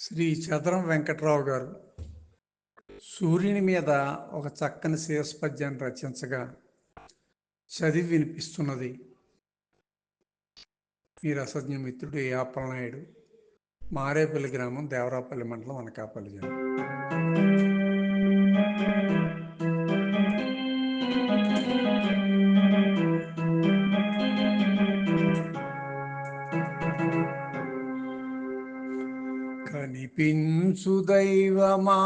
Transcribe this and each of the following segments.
శ్రీ చదరం వెంకట్రావు గారు సూర్యుని మీద ఒక చక్కని శీర్షపద్యాన్ని రచించగా చదివి వినిపిస్తున్నది మీ రసజ్ఞ మిత్రుడు యాపలనాయుడు, మారేపల్లి గ్రామం, దేవరాపల్లి మండలం, అనకాపల్లి జిల్లా. కనిపించు దైవమా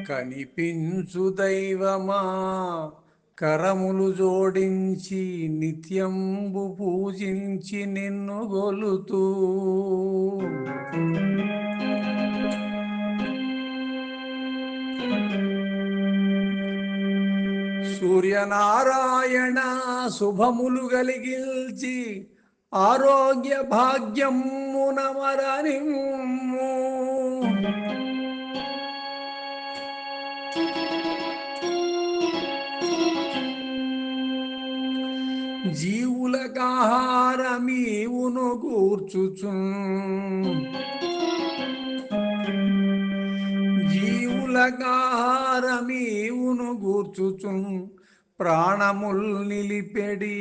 కనిపించు దైవమా, కరములు జోడించి నిత్యంబు పూజించి నిన్ను గొలుతూ సూర్యనారాయణ శుభములు కలిగిల్చి ఆరోగ్య భాగ్యమున మరనిమ్ము. జీవులకాహారమీవును కూర్చుచున్, జీవులకాహారమీవును కూర్చుచున్ ప్రాణముల్ నిలిపెడి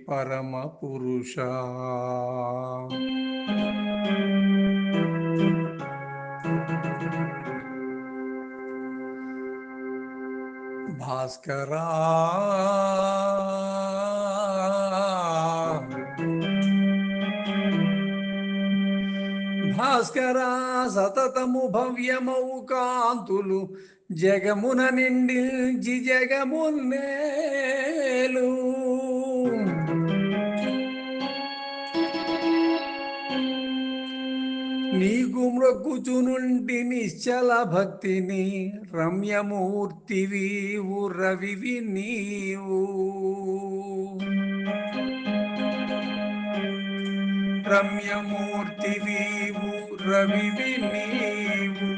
పరమ పురుష. భాస్కరా భాస్కరా, సతతము భవ్యమౌ కాంతులు జగమున నిండించి జగమున్నేలు. నీకు మ్రొక్కుచునుంటి నిశ్చల భక్తిని, రమ్యమూర్తివీవు రవివి నీవు. రమ్యమూర్తివీవు రవివి నీవు,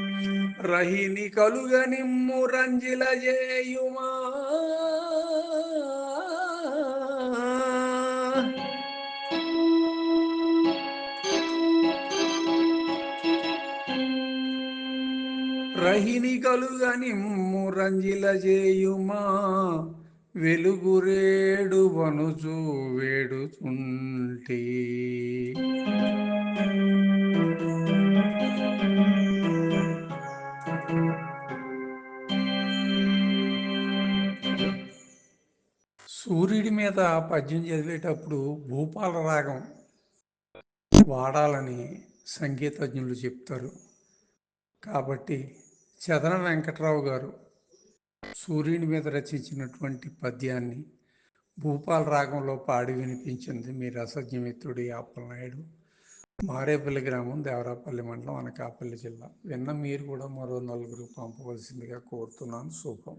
రహిని కలుగ నిమ్ము రంజిల చేయుమా. రహిని కలుగ నిమ్ము రంజిల చేయుమా, వెలుగురేడు వనుచు వేడుచుంటి. సూర్యుడి మీద పద్యం చదివేటప్పుడు భూపాల రాగం వాడాలని సంగీతజ్ఞులు చెప్తారు. కాబట్టి చదరం వెంకట్రావు గారు సూర్యుని మీద రచించినటువంటి పద్యాన్ని భూపాల రాగంలో పాడి వినిపించింది మీ రసజ్ఞ మిత్రుడు యాపలనాయుడు, మారేపల్లి గ్రామం, దేవరాపల్లి మండలం, అనకాపల్లి జిల్లా. విన్న మీరు కూడా మరో నలుగురు పంపవలసిందిగా కోరుతున్నాను. శుభం.